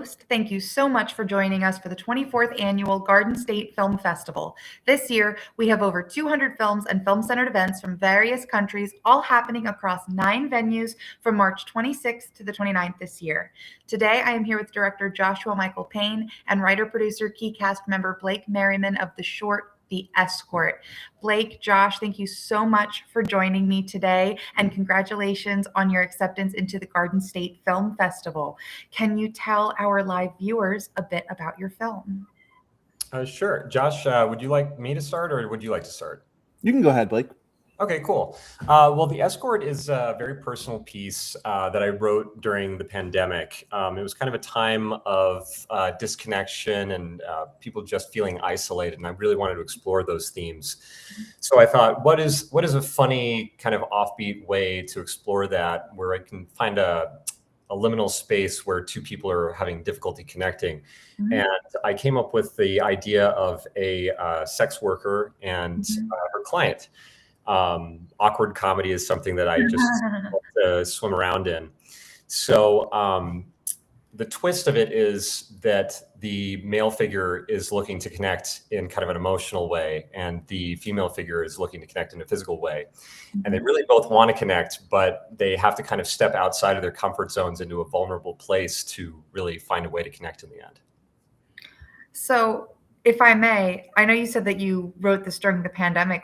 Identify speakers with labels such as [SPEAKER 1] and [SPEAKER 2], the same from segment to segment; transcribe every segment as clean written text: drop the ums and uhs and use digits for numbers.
[SPEAKER 1] host. Thank you so much for joining us for the 24th Annual Garden State Film Festival. This year, we have over 200 films and film-centered events from various countries, all happening across 9 venues from March 26th to the 29th this year. Today, I am here with director Joshua Michael Payne and writer-producer key cast member Blake Merriman of the short The Escort. Blake, Josh, thank you so much for joining me today, and congratulations on your acceptance into the Garden State Film Festival. Can you tell our live viewers a bit about your film?
[SPEAKER 2] Sure. Josh, would you like me to start, or would you like to start?
[SPEAKER 3] You can go ahead, Blake.
[SPEAKER 2] Okay, cool. Well, The Escort is a very personal piece that I wrote during the pandemic. It was kind of a time of disconnection and people just feeling isolated, and I really wanted to explore those themes. So I thought, what is a funny kind of offbeat way to explore that, where I can find a liminal space where two people are having difficulty connecting.
[SPEAKER 1] Mm-hmm.
[SPEAKER 2] And I came up with the idea of a sex worker and her client. Awkward comedy is something that I just love to swim around in. So the twist of it is that the male figure is looking to connect in kind of an emotional way, and the female figure is looking to connect in a physical way. And they really both want to connect, but they have to kind of step outside of their comfort zones into a vulnerable place to really find a way to connect in the end.
[SPEAKER 1] So, if I may, I know you said that you wrote this during the pandemic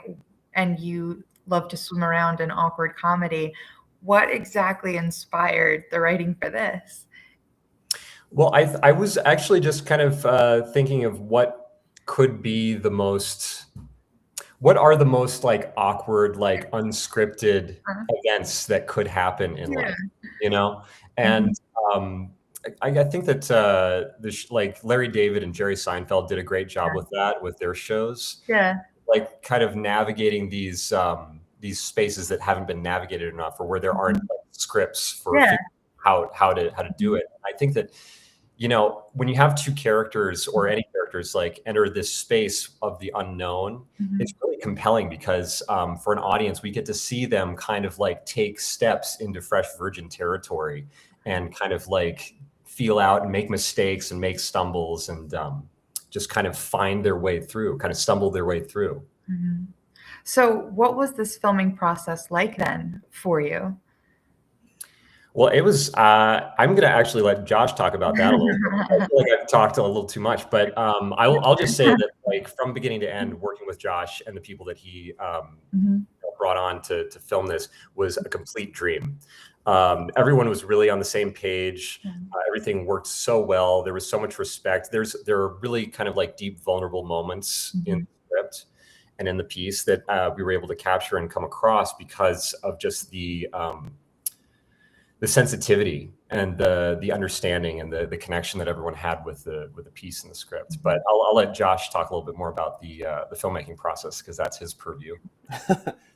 [SPEAKER 1] and you love to swim around in awkward comedy. What exactly inspired the writing for this?
[SPEAKER 2] Well, I was actually just kind of thinking of what could be what are the most like awkward, like unscripted events that could happen in life, you know? And I think that like Larry David and Jerry Seinfeld did a great job with that, with their shows.
[SPEAKER 1] Yeah.
[SPEAKER 2] Like kind of navigating these spaces that haven't been navigated enough, or where there aren't like scripts for how to do it. I think that, you know, when you have two characters or any characters like enter this space of the unknown, it's really compelling because for an audience, we get to see them kind of like take steps into fresh virgin territory and kind of like feel out and make mistakes and make stumbles and just kind of find their way through, kind of stumble their way through.
[SPEAKER 1] So what was this filming process like then for you?
[SPEAKER 2] Well, it was, I'm going to actually let Josh talk about that a little bit. I feel like I've talked a little too much, but I'll just say that like from beginning to end, working with Josh and the people that he brought on to film this was a complete dream. Everyone was really on the same page. Everything worked so well. There was so much respect. There are really kind of like deep, vulnerable moments in the script and in the piece that we were able to capture and come across because of just the sensitivity and the understanding and the connection that everyone had with the piece and the script. But I'll let Josh talk a little bit more about the filmmaking process, because that's his purview.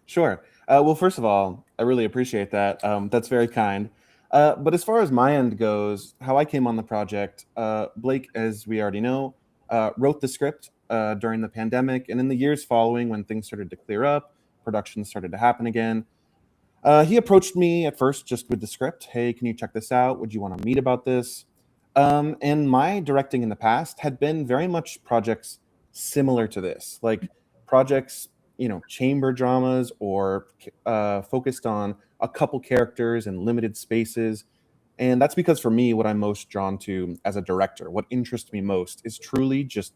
[SPEAKER 3] Sure. Well, first of all, I really appreciate that. That's very kind. But as far as my end goes, how I came on the project, Blake, as we already know, wrote the script during the pandemic, and in the years following, when things started to clear up, production started to happen again. He approached me at first just with the script. Hey, can you check this out? Would you want to meet about this? And my directing in the past had been very much projects similar to this, like projects, you know, chamber dramas or focused on a couple characters and limited spaces. And that's because for me, what I'm most drawn to as a director, what interests me most is truly just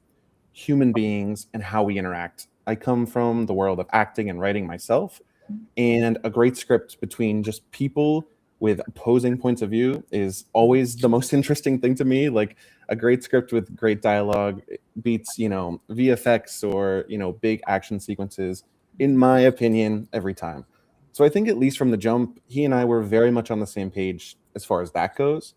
[SPEAKER 3] human beings and how we interact. I come from the world of acting and writing myself. And a great script between just people with opposing points of view is always the most interesting thing to me. Like a great script with great dialogue beats, you know, VFX or, you know, big action sequences, in my opinion, every time. So I think at least from the jump, he and I were very much on the same page as far as that goes.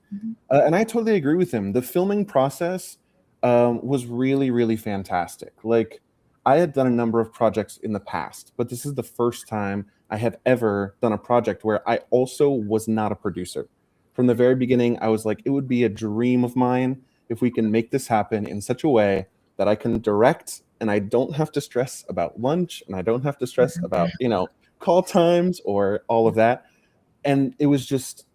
[SPEAKER 3] And I totally agree with him. The filming process was really, really fantastic. Like, I had done a number of projects in the past, but this is the first time I have ever done a project where I also was not a producer. From the very beginning, I was like, it would be a dream of mine if we can make this happen in such a way that I can direct and I don't have to stress about lunch and I don't have to stress about, you know, call times or all of that. And it was just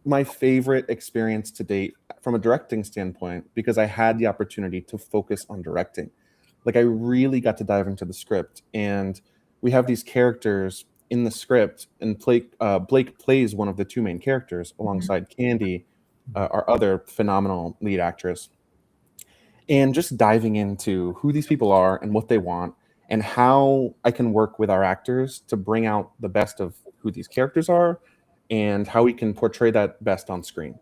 [SPEAKER 3] my favorite experience to date from a directing standpoint, because I had the opportunity to focus on directing. Like I really got to dive into the script, and we have these characters in the script, and Blake plays one of the two main characters alongside Candy, our other phenomenal lead actress. And just diving into who these people are and what they want, and how I can work with our actors to bring out the best of who these characters are and how we can portray that best on screen.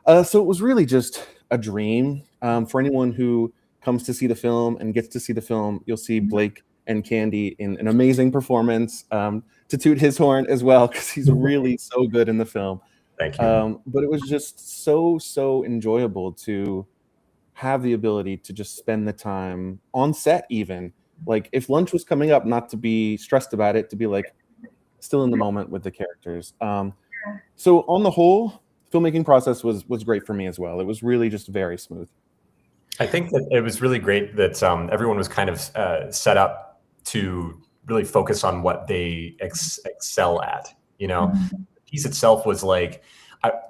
[SPEAKER 3] So it was really just a dream. For anyone who comes to see the film and gets to see the film, you'll see Blake and Candy in an amazing performance, to toot his horn as well, because he's really so good in the film.
[SPEAKER 2] Thank you.
[SPEAKER 3] But it was just so enjoyable to have the ability to just spend the time on set, even like if lunch was coming up, not to be stressed about it, to be like still in the moment with the characters. So on the whole, filmmaking process was great for me as well. It was really just very smooth.
[SPEAKER 2] I think that it was really great that everyone was kind of set up to really focus on what they excel at. You know, the piece itself was like,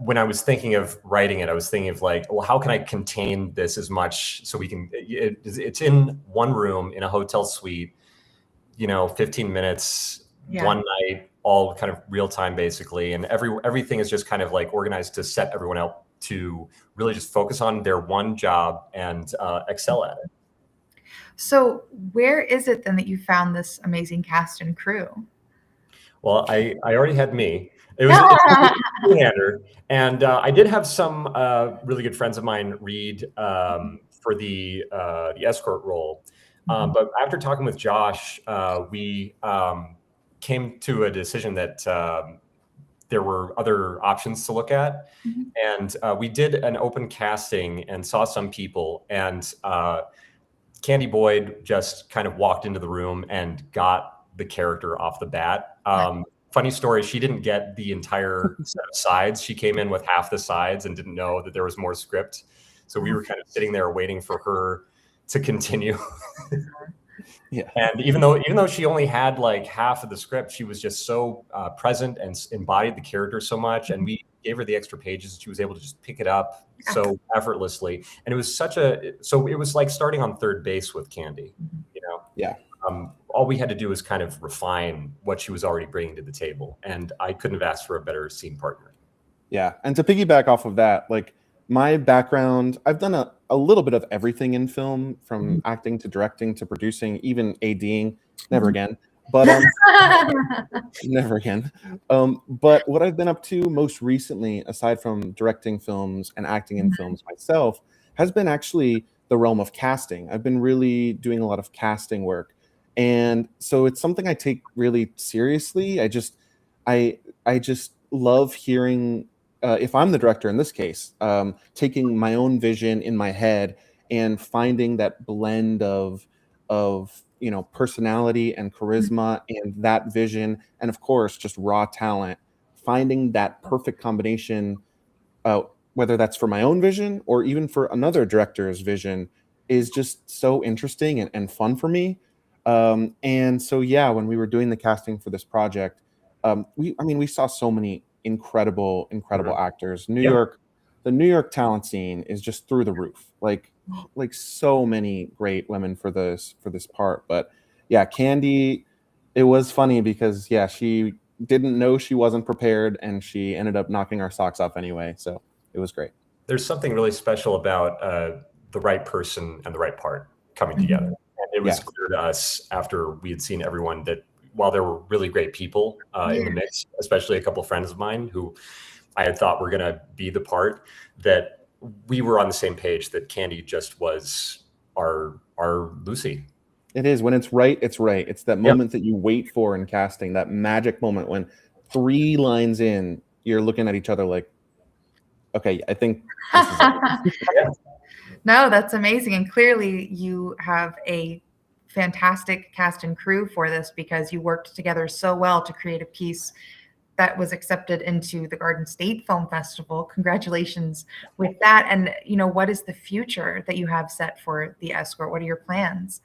[SPEAKER 2] when I was thinking of writing it, I was thinking of like, well, how can I contain this as much so we can? It's in one room in a hotel suite, 15 minutes, one night, all kind of real time basically, and everything is just kind of like organized to set everyone up to really just focus on their one job and excel at it.
[SPEAKER 1] So where is it then that you found this amazing cast and crew?
[SPEAKER 2] Well, I already had me. It was a two-hander, and I did have some really good friends of mine read for the escort role. But after talking with Josh, we came to a decision that there were other options to look at. And we did an open casting and saw some people, and Candy Boyd just kind of walked into the room and got the character off the bat. Funny story, she didn't get the entire set of sides. She came in with half the sides and didn't know that there was more script. So we were kind of sitting there waiting for her to continue.
[SPEAKER 3] Yeah.
[SPEAKER 2] And even though she only had like half of the script, she was just so present and embodied the character so much. And we gave her the extra pages, and she was able to just pick it up so effortlessly. And it was so it was like starting on third base with Candy,
[SPEAKER 3] Yeah.
[SPEAKER 2] All we had to do was kind of refine what she was already bringing to the table. And I couldn't have asked for a better scene partner.
[SPEAKER 3] Yeah. And to piggyback off of that, like my background, I've done a little bit of everything in film, from acting to directing to producing, even ADing. Never again. But never again. But what I've been up to most recently, aside from directing films and acting in films myself, has been actually the realm of casting. I've been really doing a lot of casting work. And so it's something I take really seriously. I just love hearing, if I'm the director in this case, taking my own vision in my head and finding that blend of personality and charisma and that vision, and of course just raw talent, finding that perfect combination, whether that's for my own vision or even for another director's vision, is just so interesting and fun for me. And so, yeah, when we were doing the casting for this project, we saw so many incredible actors. The New York talent scene is just through the roof. Like so many great women for this part. But yeah, Candy, it was funny because she didn't know she wasn't prepared, and she ended up knocking our socks off anyway. So it was great.
[SPEAKER 2] There's something really special about the right person and the right part coming together. And it was clear to us after we had seen everyone that while there were really great people in the mix, especially a couple of friends of mine who I had thought were going to be the part, that we were on the same page, that Candy just was our Lucy.
[SPEAKER 3] It is. When it's right, it's right. It's that moment that you wait for in casting, that magic moment when 3 lines in, you're looking at each other like, okay, I think this is it.
[SPEAKER 1] No, that's amazing. And clearly you have a fantastic cast and crew for this, because you worked together so well to create a piece that was accepted into the Garden State Film Festival. Congratulations with that. And, what is the future that you have set for the Escort? What are your plans?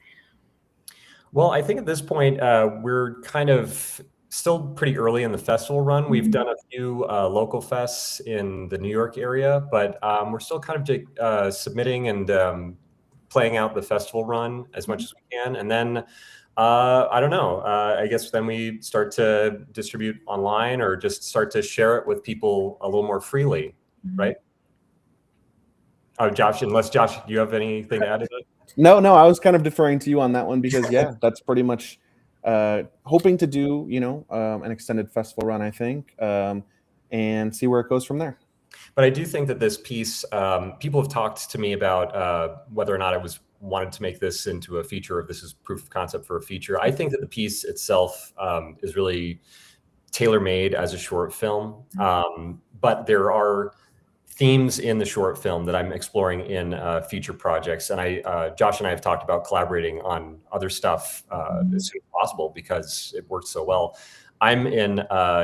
[SPEAKER 2] Well, I think at this point, we're kind of still pretty early in the festival run. We've done a few local fests in the New York area, but we're still kind of submitting and playing out the festival run as much as we can. And then I don't know, I guess then we start to distribute online or just start to share it with people a little more freely, right? Oh, Josh, do you have anything to add to that?
[SPEAKER 3] No, I was kind of deferring to you on that one because yeah, that's pretty much hoping to do, an extended festival run, I think, and see where it goes from there.
[SPEAKER 2] But I do think that this piece, people have talked to me about whether or not I wanted to make this into a feature, if this is proof of concept for a feature. I think that the piece itself is really tailor-made as a short film, but there are themes in the short film that I'm exploring in future projects. And Josh and I have talked about collaborating on other stuff as soon as possible because it works so well. I'm in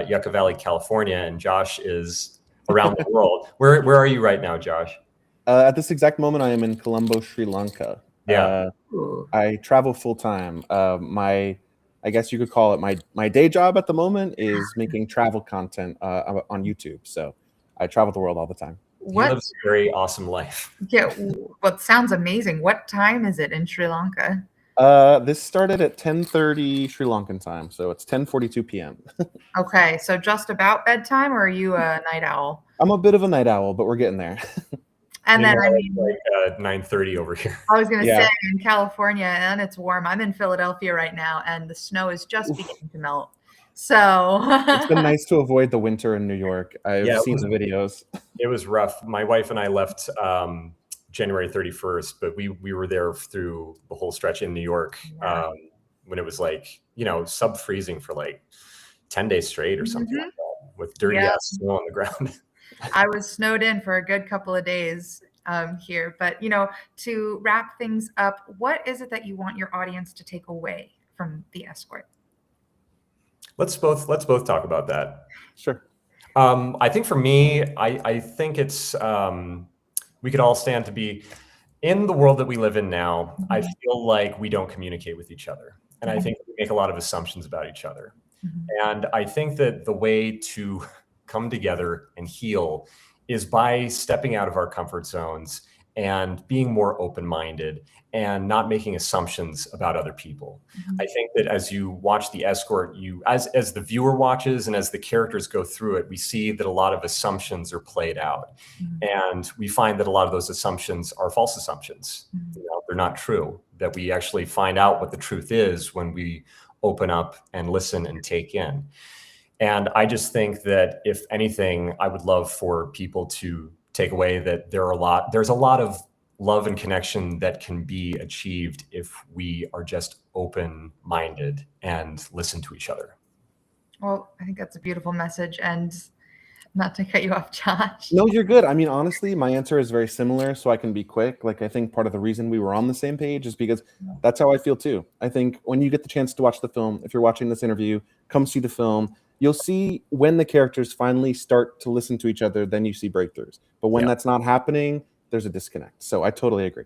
[SPEAKER 2] Yucca Valley, California, and Josh is around the world. Where are you right now, Josh?
[SPEAKER 3] At this exact moment, I am in Colombo, Sri Lanka.
[SPEAKER 2] Yeah.
[SPEAKER 3] I travel full time. I guess you could call it my day job at the moment is making travel content on YouTube. So I travel the world all the time.
[SPEAKER 2] He lives a very awesome life.
[SPEAKER 1] Yeah, what sounds amazing. What time is it in Sri Lanka?
[SPEAKER 3] This started at 10:30 Sri Lankan time, so it's 10:42 p.m.
[SPEAKER 1] Okay, so just about bedtime, or are you a night owl?
[SPEAKER 3] I'm a bit of a night owl, but we're getting there.
[SPEAKER 1] And then I mean,
[SPEAKER 2] like 9:30 over here.
[SPEAKER 1] I was going to say in California, and it's warm. I'm in Philadelphia right now, and the snow is just beginning to melt. So
[SPEAKER 3] it's been nice to avoid the winter in New York. I've seen the videos.
[SPEAKER 2] It was rough. My wife and I left January 31st, but we were there through the whole stretch in New York when it was like, sub-freezing for like 10 days straight or something like that with dirty ass snow on the ground.
[SPEAKER 1] I was snowed in for a good couple of days here. But, to wrap things up, what is it that you want your audience to take away from the Escort?
[SPEAKER 2] Let's both talk about that.
[SPEAKER 3] Sure.
[SPEAKER 2] I think for me, I think it's we could all stand to be in the world that we live in now. I feel like we don't communicate with each other, and I think we make a lot of assumptions about each other. And I think that the way to come together and heal is by stepping out of our comfort zones and being more open-minded and not making assumptions about other people. I think that as you watch The Escort, as the viewer watches and as the characters go through it, we see that a lot of assumptions are played out. And we find that a lot of those assumptions are false assumptions. They're not true, that we actually find out what the truth is when we open up and listen and take in. And I just think that if anything, I would love for people to take away that there's a lot of love and connection that can be achieved if we are just open-minded and listen to each other.
[SPEAKER 1] Well, I think that's a beautiful message, and not to cut you off, Josh.
[SPEAKER 3] No, you're good. I mean, honestly, my answer is very similar, so I can be quick. Like, I think part of the reason we were on the same page is because that's how I feel too. I think when you get the chance to watch the film, if you're watching this interview, come see the film. You'll see when the characters finally start to listen to each other, then you see breakthroughs. But when that's not happening, there's a disconnect. So I totally agree.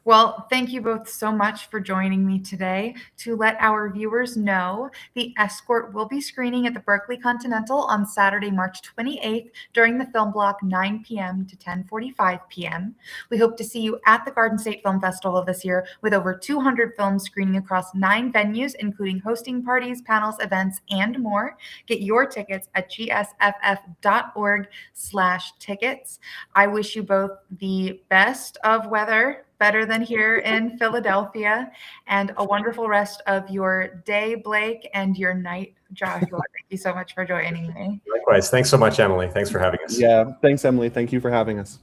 [SPEAKER 1] Well, thank you both so much for joining me today. To let our viewers know, The Escort will be screening at the Berkeley Continental on Saturday, March 28th during the film block 9 p.m. to 10:45 p.m. We hope to see you at the Garden State Film Festival this year with over 200 films screening across 9 venues, including hosting parties, panels, events, and more. Get your tickets at gsff.org/tickets. I wish you both the best of weather, better than here in Philadelphia, and a wonderful rest of your day, Blake, and your night, Joshua. Thank you so much for joining me.
[SPEAKER 2] Likewise. Thanks so much, Emily. Thanks for having us.
[SPEAKER 3] Yeah. Thanks, Emily. Thank you for having us.